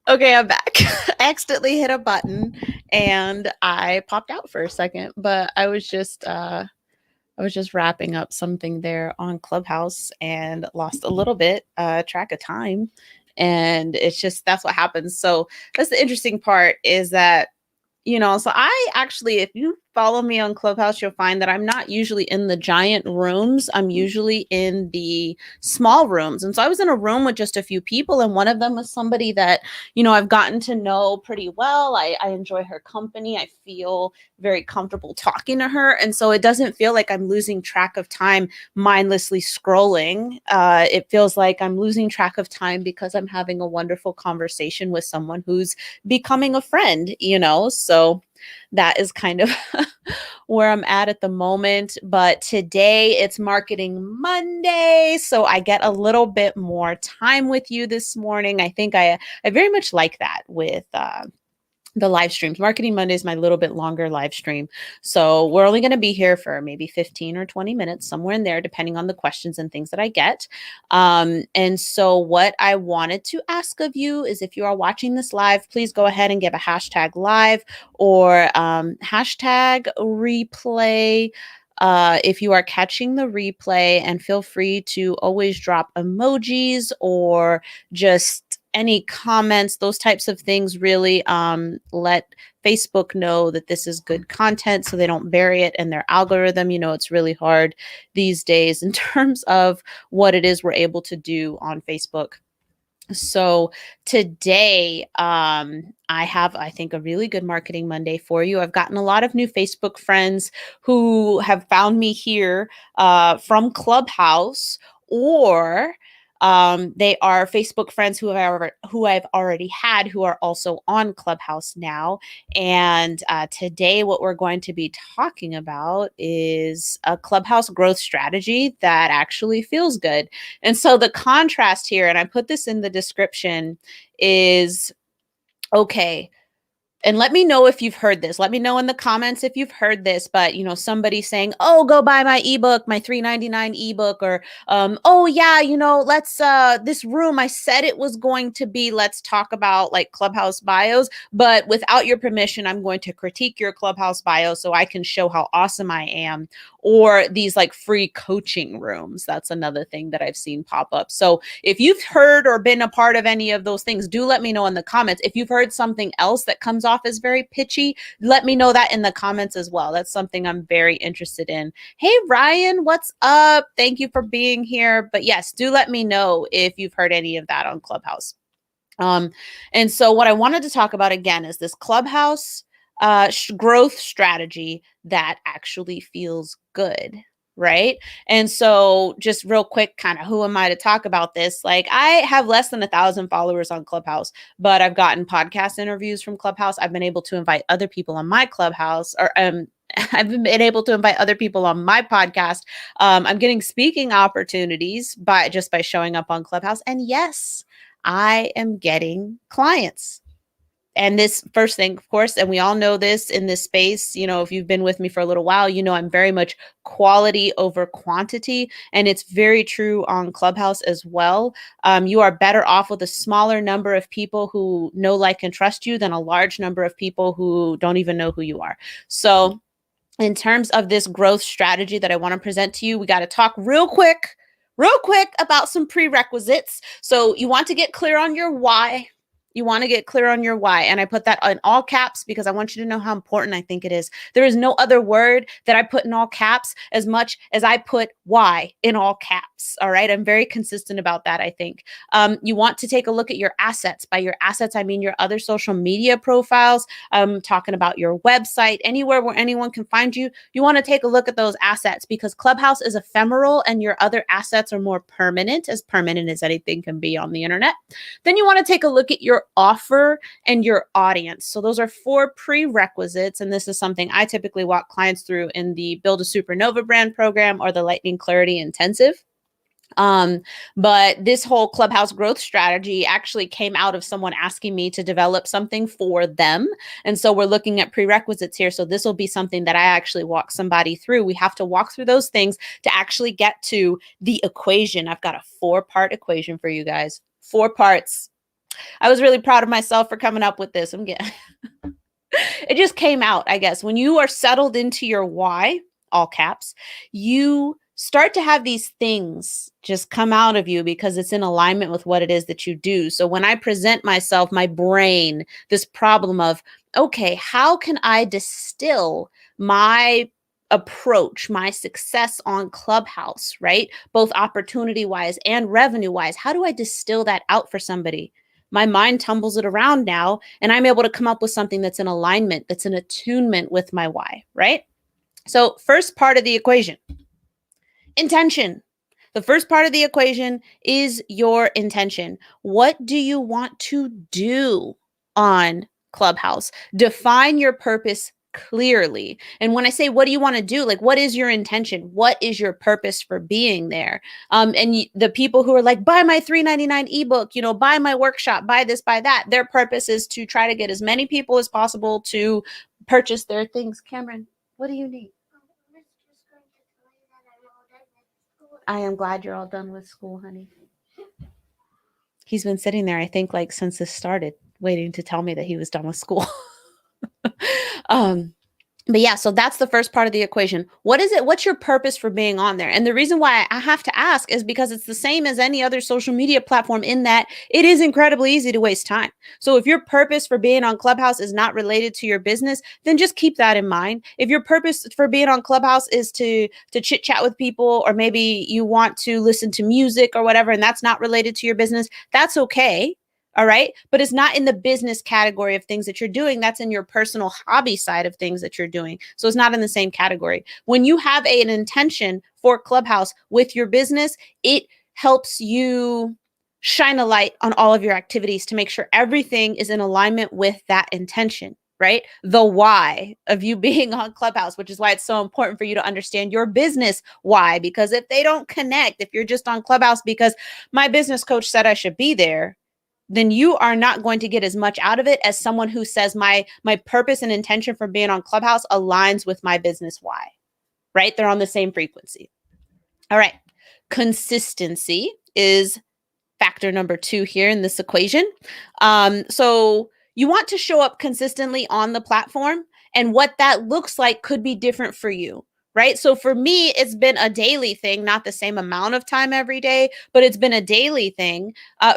Okay, I'm back. I accidentally hit a button and I popped out for a second, but I was just wrapping up something there on Clubhouse and lost a little bit track of time. And it's just that's what happens. So that's the interesting part is that so I actually, if you follow me on Clubhouse, you'll find that I'm not usually in the giant rooms. I'm usually in the small rooms. And so I was in a room with just a few people, and one of them was somebody that, I've gotten to know pretty well. I enjoy her company. I feel very comfortable talking to her. And so it doesn't feel like I'm losing track of time mindlessly scrolling. It feels like I'm losing track of time because I'm having a wonderful conversation with someone who's becoming a friend, So that is kind of where I'm at the moment. But today it's Marketing Monday. So I get a little bit more time with you this morning. I think I very much like that with the live streams. Marketing Monday is my little bit longer live stream. So we're only going to be here for maybe 15 or 20 minutes, somewhere in there, depending on the questions and things that I get. And so what I wanted to ask of you is if you are watching this live, please go ahead and give a hashtag live or hashtag replay. If you are catching the replay, and feel free to always drop emojis or just any comments, those types of things really let Facebook know that this is good content so they don't bury it in their algorithm. It's really hard these days in terms of what it is we're able to do on Facebook. So today, I have, I think, a really good Marketing Monday for you. I've gotten a lot of new Facebook friends who have found me here from Clubhouse, or they are Facebook friends who I've already had who are also on Clubhouse now. And today, what we're going to be talking about is a Clubhouse growth strategy that actually feels good. And so the contrast here, and I put this in the description, is okay. And let me know if you've heard this. Let me know in the comments if you've heard this, but somebody saying, "Oh, go buy my ebook, my $3.99 ebook," or "Oh yeah, let's this room I said it was going to be, let's talk about like Clubhouse bios, but without your permission, I'm going to critique your Clubhouse bio so I can show how awesome I am." Or these like free coaching rooms. That's another thing that I've seen pop up. So if you've heard or been a part of any of those things, do let me know in the comments. If you've heard something else that comes off as very pitchy, let me know that in the comments as well. That's something I'm very interested in. Hey, Ryan, what's up? Thank you for being here. But yes, do let me know if you've heard any of that on Clubhouse. And so what I wanted to talk about again is this Clubhouse growth strategy that actually feels good. Right. And so just real quick, kind of who am I to talk about this? Like, I have less than 1,000 followers on Clubhouse, but I've gotten podcast interviews from Clubhouse. I've been able to invite other people on my Clubhouse, or I've been able to invite other people on my podcast. I'm getting speaking opportunities by showing up on Clubhouse. And yes, I am getting clients. And this first thing, of course, and we all know this in this space, if you've been with me for a little while, I'm very much quality over quantity. And it's very true on Clubhouse as well. You are better off with a smaller number of people who know, like, and trust you than a large number of people who don't even know who you are. So in terms of this growth strategy that I want to present to you, we got to talk real quick about some prerequisites. So you want to get clear on your why. You want to get clear on your why. And I put that in all caps because I want you to know how important I think it is. There is no other word that I put in all caps as much as I put why in all caps. All right. I'm very consistent about that, I think. You want to take a look at your assets. By your assets, I mean your other social media profiles. I'm talking about your website, anywhere where anyone can find you. You want to take a look at those assets because Clubhouse is ephemeral and your other assets are more permanent as anything can be on the internet. Then you want to take a look at your offer and your audience. So those are 4 prerequisites. And this is something I typically walk clients through in the Build a Supernova brand program or the Lightning Clarity Intensive. But this whole Clubhouse growth strategy actually came out of someone asking me to develop something for them. And so we're looking at prerequisites here. So this will be something that I actually walk somebody through. We have to walk through those things to actually get to the equation. I've got a 4-part equation for you guys. 4 parts. I was really proud of myself for coming up with this. It just came out, I guess. When you are settled into your why, all caps, you start to have these things just come out of you because it's in alignment with what it is that you do. So when I present myself, my brain, this problem of, okay, how can I distill my approach, my success on Clubhouse, right? Both opportunity wise and revenue wise. How do I distill that out for somebody? My mind tumbles it around now, and I'm able to come up with something that's in alignment, that's in attunement with my why, right? So, first part of the equation, intention. The first part of the equation is your intention. What do you want to do on Clubhouse? Define your purpose clearly. And when I say, what do you want to do? Like, what is your intention? What is your purpose for being there? The people who are like, buy my $3.99 ebook, buy my workshop, buy this, buy that. Their purpose is to try to get as many people as possible to purchase their things. Cameron, what do you need? I am glad you're all done with school, honey. He's been sitting there, I think, like since this started, waiting to tell me that he was done with school. But yeah, so that's the first part of the equation. What is it? What's your purpose for being on there? And the reason why I have to ask is because it's the same as any other social media platform in that it is incredibly easy to waste time. So if your purpose for being on Clubhouse is not related to your business, then just keep that in mind. If your purpose for being on Clubhouse is to chit chat with people, or maybe you want to listen to music or whatever, and that's not related to your business, that's okay. All right. But it's not in the business category of things that you're doing. That's in your personal hobby side of things that you're doing. So it's not in the same category. When you have an intention for Clubhouse with your business, it helps you shine a light on all of your activities to make sure everything is in alignment with that intention, right? The why of you being on Clubhouse, which is why it's so important for you to understand your business why. Because if they don't connect, if you're just on Clubhouse because my business coach said I should be there, then you are not going to get as much out of it as someone who says my purpose and intention for being on Clubhouse aligns with my business why, right? They're on the same frequency. All right. Consistency is factor number 2 here in this equation. So you want to show up consistently on the platform, and what that looks like could be different for you. Right. So for me, it's been a daily thing, not the same amount of time every day, but it's been a daily thing.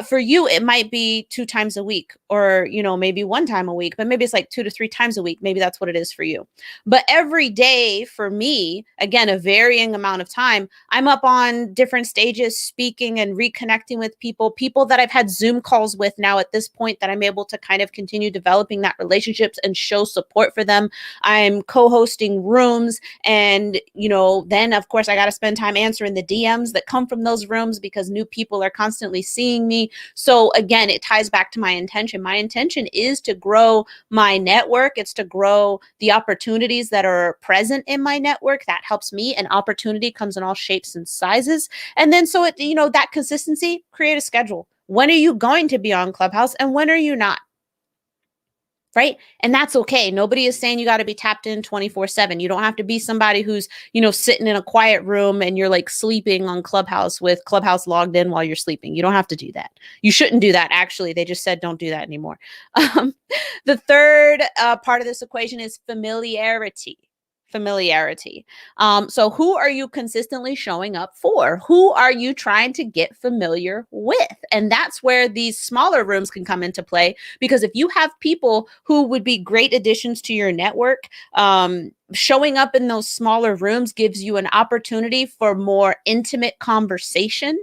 For you, it might be 2 times a week, or, maybe 1 time a week, but maybe it's like 2 to 3 times a week. Maybe that's what it is for you. But every day for me, again, a varying amount of time, I'm up on different stages speaking and reconnecting with people that I've had Zoom calls with now at this point, that I'm able to kind of continue developing that relationships and show support for them. I'm co-hosting rooms, and then of course I got to spend time answering the DMs that come from those rooms because new people are constantly seeing me. So again, it ties back to my intention. My intention is to grow my network. It's to grow the opportunities that are present in my network. That helps me. And opportunity comes in all shapes and sizes. And then so that consistency, create a schedule. When are you going to be on Clubhouse and when are you not? Right. And that's okay. Nobody is saying you got to be tapped in 24/7. You don't have to be somebody who's, sitting in a quiet room and you're like sleeping on Clubhouse with Clubhouse logged in while you're sleeping. You don't have to do that. You shouldn't do that. Actually, they just said don't do that anymore. The third part of this equation is familiarity. So who are you consistently showing up for? Who are you trying to get familiar with? And that's where these smaller rooms can come into play, because if you have people who would be great additions to your network, showing up in those smaller rooms gives you an opportunity for more intimate conversation.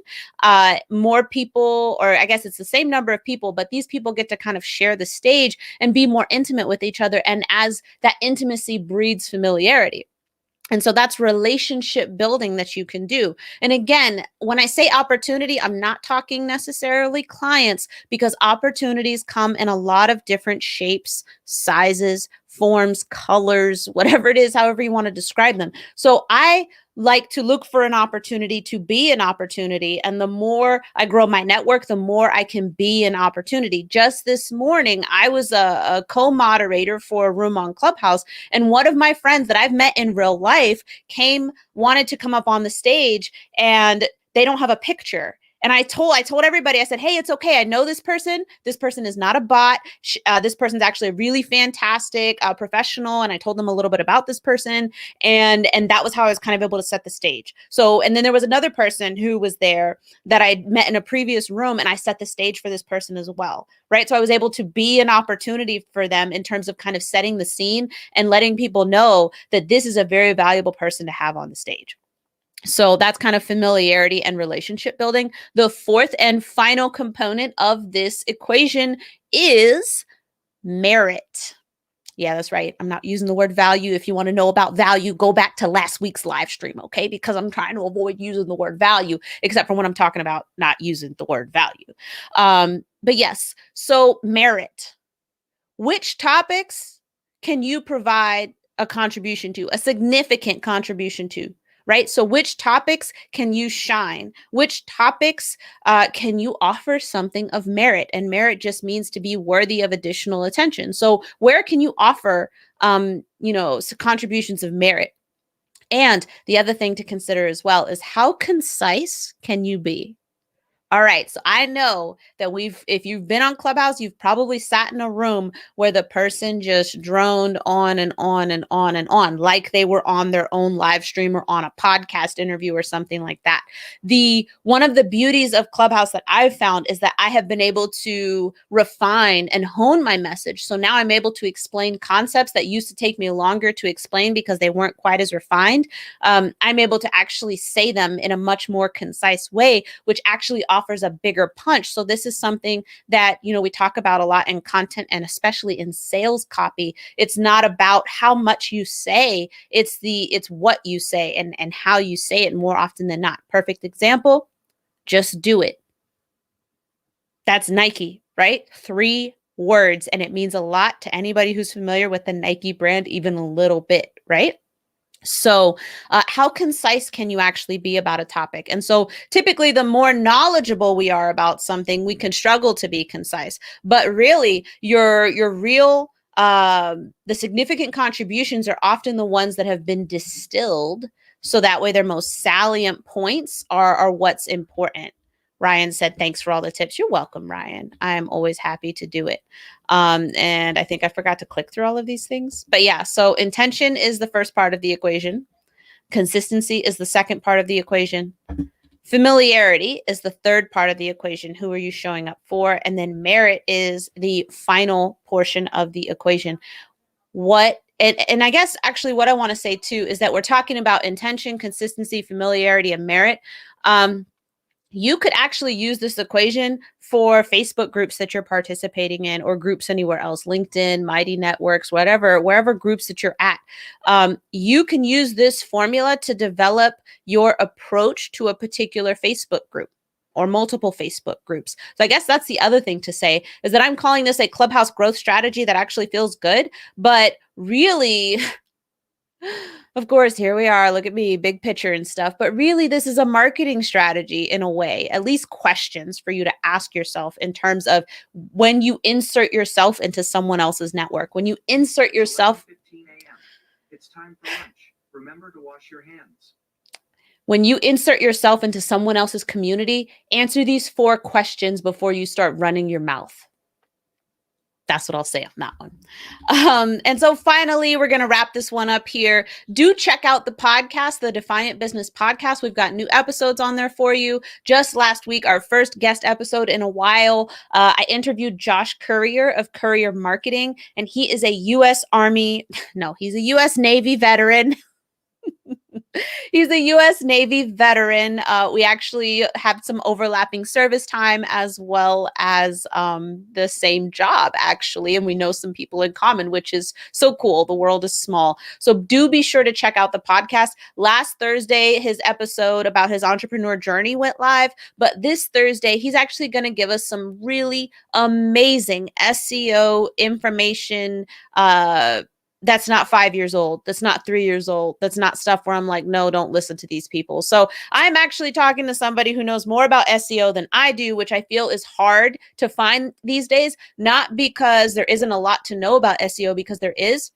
More people, or I guess it's the same number of people, but these people get to kind of share the stage and be more intimate with each other. And as that intimacy breeds familiarity. And so that's relationship building that you can do. And again, when I say opportunity, I'm not talking necessarily clients, because opportunities come in a lot of different shapes, sizes, forms, colors, whatever it is, however you want to describe them. So I like to look for an opportunity to be an opportunity. And the more I grow my network, the more I can be an opportunity. Just this morning, I was a co-moderator for a room on Clubhouse. And one of my friends that I've met in real life wanted to come up on the stage, and they don't have a picture. And I told everybody, I said, hey, it's okay. I know this person. This person is not a bot. This person's actually a really fantastic professional. And I told them a little bit about this person. And that was how I was kind of able to set the stage. So, and then there was another person who was there that I met in a previous room, and I set the stage for this person as well, right? So I was able to be an opportunity for them in terms of kind of setting the scene and letting people know that this is a very valuable person to have on the stage. So that's kind of familiarity and relationship building. The fourth and final component of this equation is merit. Yeah, that's right. I'm not using the word value. If you want to know about value, go back to last week's live stream, okay? Because I'm trying to avoid using the word value, except for when I'm talking about not using the word value. But yes, so merit. Which topics can you provide a contribution to, a significant contribution to? Right? So which topics can you shine? Which topics can you offer something of merit? And merit just means to be worthy of additional attention. So where can you offer, contributions of merit? And the other thing to consider as well is how concise can you be? All right. So I know that if you've been on Clubhouse, you've probably sat in a room where the person just droned on and on and on and on, like they were on their own live stream or on a podcast interview or something like that. One of the beauties of Clubhouse that I've found is that I have been able to refine and hone my message. So now I'm able to explain concepts that used to take me longer to explain because they weren't quite as refined. I'm able to actually say them in a much more concise way, which actually offers a bigger punch. So this is something that, we talk about a lot in content and especially in sales copy. It's not about how much you say, it's what you say and how you say it more often than not. Perfect example, just do it. That's Nike, right? 3 words, and it means a lot to anybody who's familiar with the Nike brand, even a little bit, right? So how concise can you actually be about a topic? And so typically the more knowledgeable we are about something, we can struggle to be concise. But really your real, the significant contributions are often the ones that have been distilled. So that way their most salient points are what's important. Ryan said, thanks for all the tips. You're welcome, Ryan. I'm always happy to do it. And I think I forgot to click through all of these things. But yeah, so intention is the first part of the equation. Consistency is the second part of the equation. Familiarity is the third part of the equation. Who are you showing up for? And then merit is the final portion of the equation. And I guess actually what I want to say too is that we're talking about intention, consistency, familiarity, and merit. You could actually use this equation for Facebook groups that you're participating in or groups anywhere else, LinkedIn, Mighty Networks, wherever groups that you're at. You can use this formula to develop your approach to a particular Facebook group or multiple Facebook groups. So I guess that's the other thing to say is that I'm calling this a Clubhouse growth strategy that actually feels good, but really... Of course, here we are. Look at me, big picture and stuff. But really, this is a marketing strategy in a way, at least questions for you to ask yourself in terms of when you insert yourself into someone else's network, when you insert yourself. 11:15 a.m. It's time for lunch. Remember to wash your hands. When you insert yourself into someone else's community, answer these 4 questions before you start running your mouth. That's what I'll say on that one. And so finally, we're going to wrap this one up here. Do check out the podcast, the Defiant Business Podcast. We've got new episodes on there for you. Just last week, our first guest episode in a while, I interviewed Josh Courier of Courier Marketing, and he is a U.S. Navy veteran. He's a U.S. Navy veteran. We actually have some overlapping service time as well as the same job, actually. And we know some people in common, which is so cool. The world is small. So do be sure to check out the podcast. Last Thursday, his episode about his entrepreneur journey went live. But this Thursday, he's actually going to give us some really amazing SEO information, that's not 5 years old. That's not 3 years old. That's not stuff where I'm like, no, don't listen to these people. So I'm actually talking to somebody who knows more about SEO than I do, which I feel is hard to find these days, not because there isn't a lot to know about SEO, because there is,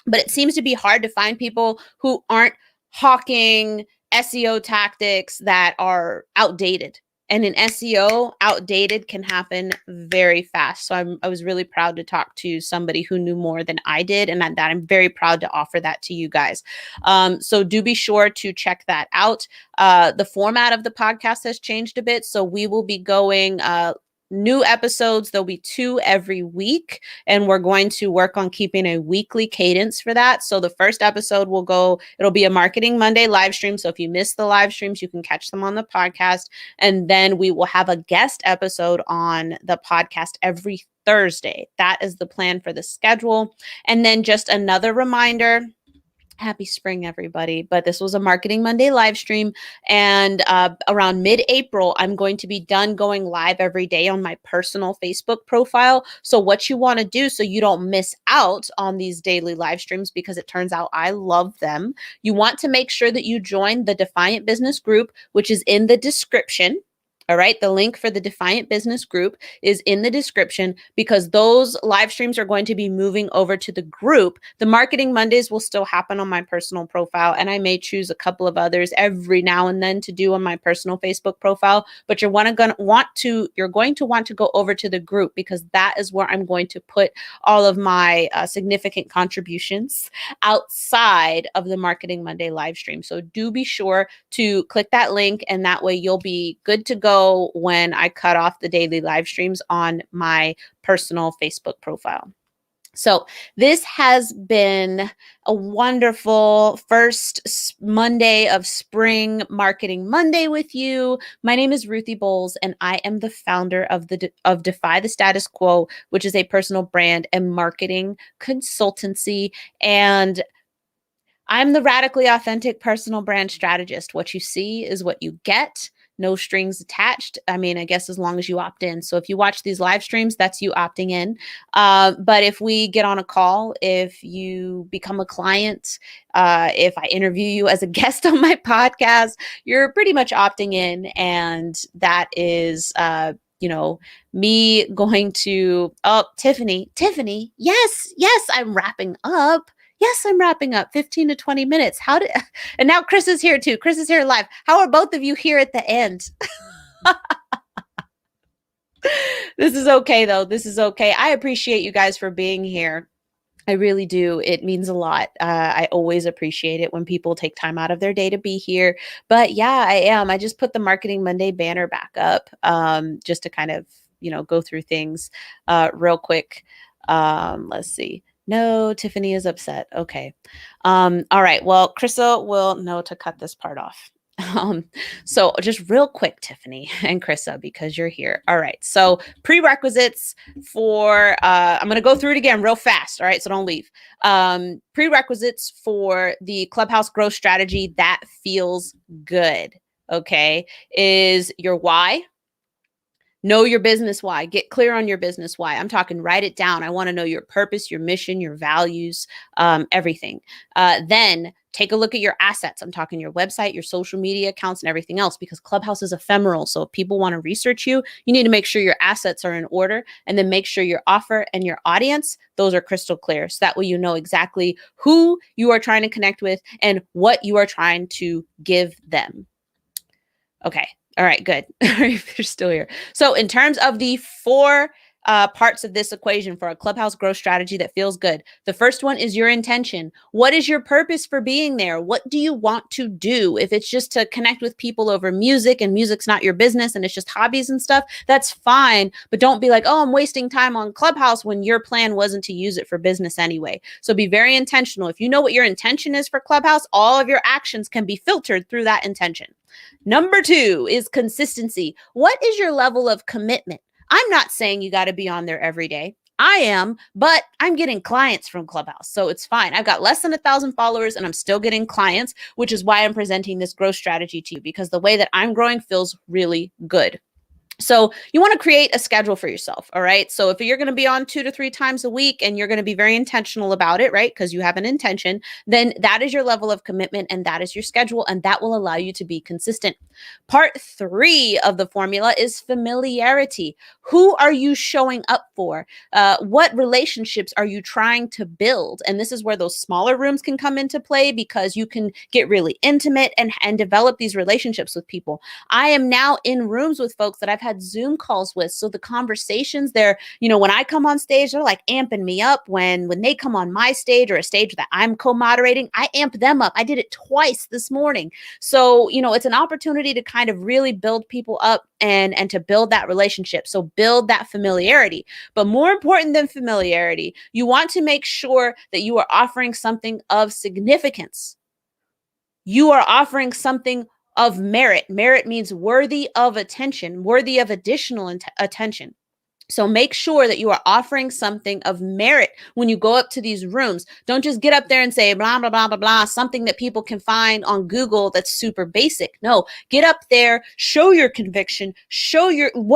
but it seems to be hard to find people who aren't hawking SEO tactics that are outdated. And in SEO, outdated can happen very fast. So I was really proud to talk to somebody who knew more than I did, and that I'm very proud to offer that to you guys. So do be sure to check that out. The format of the podcast has changed a bit, so we will be going new episodes. There'll be 2 every week, and we're going to work on keeping a weekly cadence for that. So the first episode it'll be a Marketing Monday live stream. So if you miss the live streams, you can catch them on the podcast. And then we will have a guest episode on the podcast every Thursday. That is the plan for the schedule. And then just another reminder, happy spring, everybody. But this was a Marketing Monday live stream. And around mid-April, I'm going to be done going live every day on my personal Facebook profile. So what you want to do so you don't miss out on these daily live streams, because it turns out I love them, you want to make sure that you join the Defiant Business group, which is in the description. All right. The link for the Defiant Business group is in the description, because those live streams are going to be moving over to the group. The Marketing Mondays will still happen on my personal profile, and I may choose a couple of others every now and then to do on my personal Facebook profile. But you're going to want to go over to the group, because that is where I'm going to put all of my significant contributions outside of the Marketing Monday live stream. So do be sure to click that link, and that way you'll be good to go when I cut off the daily live streams on my personal Facebook profile. So this has been a wonderful first Monday of Spring Marketing Monday with you. My name is Ruthie Bowles, and I am the founder of Defy the Status Quo, which is a personal brand and marketing consultancy. And I'm the radically authentic personal brand strategist. What you see is what you get. No strings attached. I mean, I guess as long as you opt in. So if you watch these live streams, that's you opting in. But if we get on a call, if you become a client, if I interview you as a guest on my podcast, you're pretty much opting in. And that is, me going to, Tiffany, yes, I'm wrapping up. Yes, I'm wrapping up 15 to 20 minutes. And now Chris is here too. Chris is here live. How are both of you here at the end? This is okay though. This is okay. I appreciate you guys for being here. I really do. It means a lot. I always appreciate it when people take time out of their day to be here. But yeah, I am. I just put the Marketing Monday banner back up just to kind of, go through things real quick. Let's see. No, Tiffany is upset. Okay. All right. Well, Krissa will know to cut this part off. So just real quick, Tiffany and Krissa, because you're here. All right. So prerequisites for, I'm going to go through it again real fast. All right. So don't leave. Prerequisites for the Clubhouse growth strategy that feels good. Okay. Is your why. Know your business why. Get clear on your business why. I'm talking write it down. I want to know your purpose, your mission, your values, everything. Then take a look at your assets. I'm talking your website, your social media accounts, and everything else, because Clubhouse is ephemeral. So if people want to research you, you need to make sure your assets are in order, and then make sure your offer and your audience, those are crystal clear. So that way you know exactly who you are trying to connect with and what you are trying to give them. Okay. All right, good. If you're still here. So in terms of the 4 parts of this equation for a Clubhouse growth strategy that feels good, the first one is your intention. What is your purpose for being there? What do you want to do? If it's just to connect with people over music, and music's not your business and it's just hobbies and stuff, that's fine. But don't be like, oh, I'm wasting time on Clubhouse when your plan wasn't to use it for business anyway. So be very intentional. If you know what your intention is for Clubhouse, all of your actions can be filtered through that intention. Number 2 is consistency. What is your level of commitment? I'm not saying you got to be on there every day. I am, but I'm getting clients from Clubhouse, so it's fine. I've got less than 1,000 followers and I'm still getting clients, which is why I'm presenting this growth strategy to you, because the way that I'm growing feels really good. So you want to create a schedule for yourself. All right. So if you're going to be on 2 to 3 times a week and you're going to be very intentional about it, right? Because you have an intention, then that is your level of commitment and that is your schedule. And that will allow you to be consistent. Part 3 of the formula is familiarity. Who are you showing up for? What relationships are you trying to build? And this is where those smaller rooms can come into play, because you can get really intimate and develop these relationships with people. I am now in rooms with folks that I've had Zoom calls with. So the conversations there, when I come on stage, they're like amping me up. When they come on my stage or a stage that I'm co-moderating, I amp them up. I did it twice this morning. So, it's an opportunity to kind of really build people up and to build that relationship. So build that familiarity. But more important than familiarity, you want to make sure that you are offering something of significance. You are offering something of merit. Merit means worthy of attention, worthy of additional attention. So make sure that you are offering something of merit when you go up to these rooms. Don't just get up there and say blah, blah, blah, blah, blah, something that people can find on Google that's super basic. No, get up there, show your conviction, show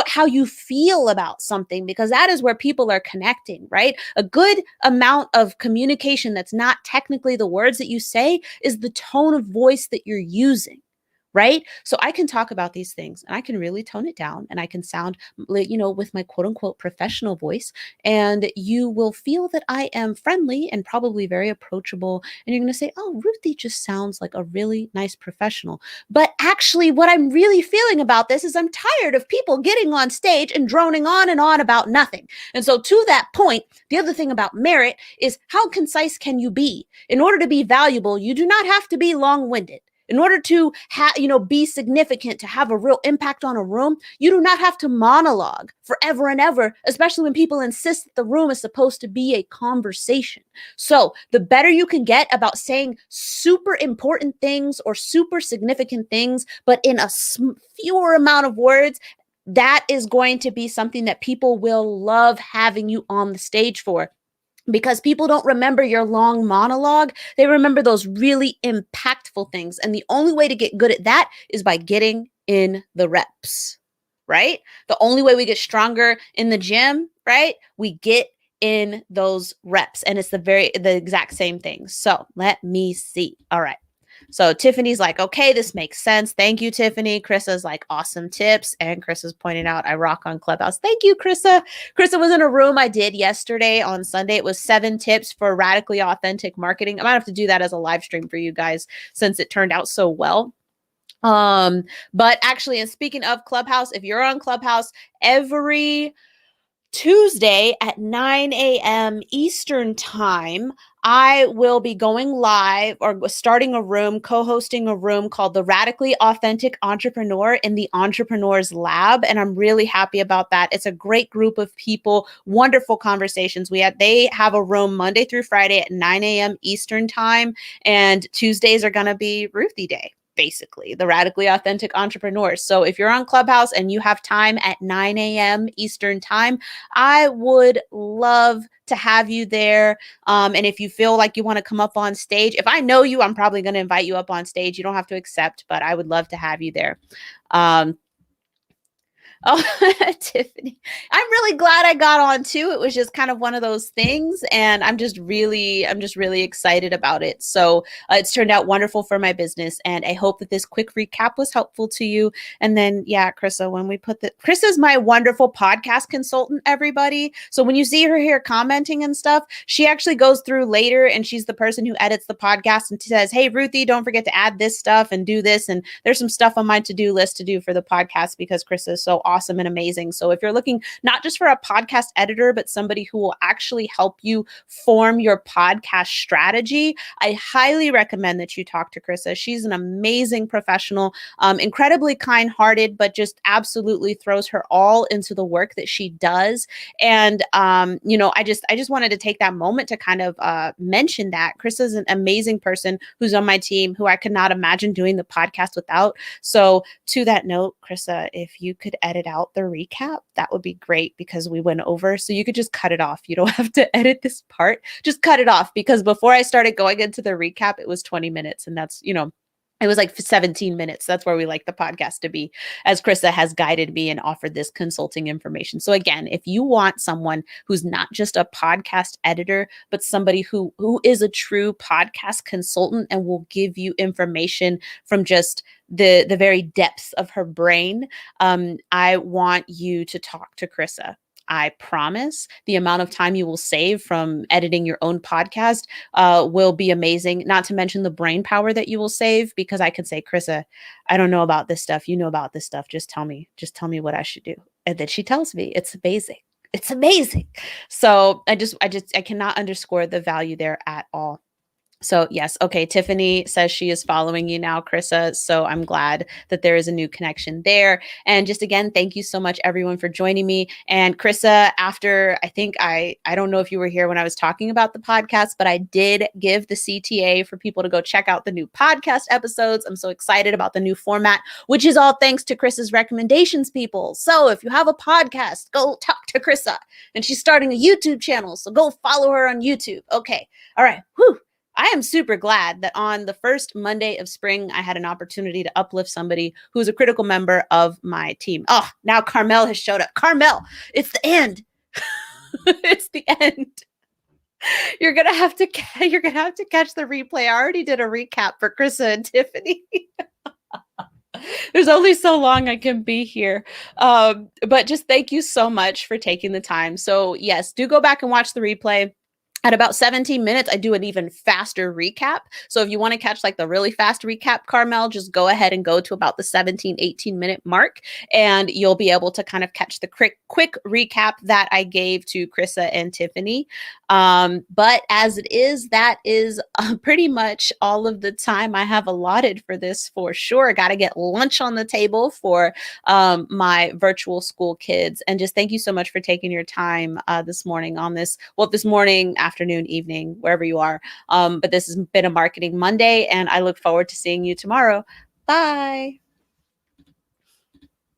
how you feel about something, because that is where people are connecting, right? A good amount of communication that's not technically the words that you say is the tone of voice that you're using. Right? So I can talk about these things and I can really tone it down and I can sound, with my quote unquote professional voice. And you will feel that I am friendly and probably very approachable. And you're going to say, oh, Ruthie just sounds like a really nice professional. But actually, what I'm really feeling about this is I'm tired of people getting on stage and droning on and on about nothing. And so to that point, the other thing about merit is how concise can you be? In order to be valuable, you do not have to be long-winded. In order to be significant, to have a real impact on a room, you do not have to monologue forever and ever, especially when people insist that the room is supposed to be a conversation. So the better you can get about saying super important things or super significant things, but in a fewer amount of words, that is going to be something that people will love having you on the stage for. Because people don't remember your long monologue. They remember those really impactful things. And the only way to get good at that is by getting in the reps, right? The only way we get stronger in the gym, right? We get in those reps. And it's the exact same thing. So let me see. All right. So Tiffany's like, okay, this makes sense. Thank you, Tiffany. Chrissa's like, awesome tips. And Chrissa's pointing out, I rock on Clubhouse. Thank you, Chrissa. Chrissa was in a room I did yesterday on Sunday. It was 7 tips for radically authentic marketing. I might have to do that as a live stream for you guys since it turned out so well. But actually, and speaking of Clubhouse, if you're on Clubhouse, every Tuesday at 9 a.m. Eastern time, I will be going live or starting a room, co-hosting a room called The Radically Authentic Entrepreneur in the Entrepreneur's Lab. And I'm really happy about that. It's a great group of people, wonderful conversations. They have a room Monday through Friday at 9 a.m. Eastern time. And Tuesdays are going to be Ruthie Day. Basically, the Radically Authentic Entrepreneurs. So if you're on Clubhouse and you have time at 9 a.m. Eastern time, I would love to have you there. And if you feel like you want to come up on stage, if I know you, I'm probably going to invite you up on stage. You don't have to accept, but I would love to have you there. Oh, Tiffany, I'm really glad I got on too. It was just kind of one of those things. And I'm just really excited about it. So it's turned out wonderful for my business. And I hope that this quick recap was helpful to you. And then, yeah, Chrissa, when we put Chrissa's my wonderful podcast consultant, everybody. So when you see her here commenting and stuff, she actually goes through later and she's the person who edits the podcast and says, hey, Ruthie, don't forget to add this stuff and do this. And there's some stuff on my to-do list to do for the podcast because Chrissa is so awesome and amazing. So if you're looking not just for a podcast editor, but somebody who will actually help you form your podcast strategy, I highly recommend that you talk to Chrissa. She's an amazing professional, incredibly kind-hearted, but just absolutely throws her all into the work that she does. And, I just wanted to take that moment to kind of mention that Chrissa's an amazing person who's on my team who I could not imagine doing the podcast without. So to that note, Chrissa, if you could edit out the recap, that would be great because we went over. So you could just cut it off. You don't have to edit this part. Just cut it off because before I started going into the recap, it was 20 minutes. And that's, It was like 17 minutes. That's where we like the podcast to be, as Krista has guided me and offered this consulting information. So again, if you want someone who's not just a podcast editor, but somebody who is a true podcast consultant and will give you information from just the very depths of her brain, I want you to talk to Krista. I promise the amount of time you will save from editing your own podcast will be amazing. Not to mention the brain power that you will save, because I could say, Krissa, I don't know about this stuff. You know about this stuff. Just tell me. Just tell me what I should do. And then she tells me. It's amazing. It's amazing. So I cannot underscore the value there at all. So yes, okay. Tiffany says she is following you now, Krissa. So I'm glad that there is a new connection there. And just again, thank you so much, everyone, for joining me. And Krissa, after I don't know if you were here when I was talking about the podcast, but I did give the CTA for people to go check out the new podcast episodes. I'm so excited about the new format, which is all thanks to Krissa's recommendations, people. So if you have a podcast, go talk to Krissa. And she's starting a YouTube channel, so go follow her on YouTube. Okay. All right. Whew. I am super glad that on the first Monday of spring, I had an opportunity to uplift somebody who's a critical member of my team. Oh, now Carmel has showed up. Carmel, it's the end. It's the end. You're gonna have to catch the replay. I already did a recap for Krissa and Tiffany. There's only so long I can be here. But just thank you so much for taking the time. So yes, do go back and watch the replay. At about 17 minutes, I do an even faster recap. So if you want to catch like the really fast recap, Carmel, just go ahead and go to about the 17, 18-minute mark, and you'll be able to kind of catch the quick recap that I gave to Krissa and Tiffany. But as it is, that is pretty much all of the time I have allotted for this for sure. I got to get lunch on the table for my virtual school kids. And just thank you so much for taking your time this morning on this, this morning, afternoon, evening, wherever you are. But this has been a Marketing Monday, and I look forward to seeing you tomorrow. Bye.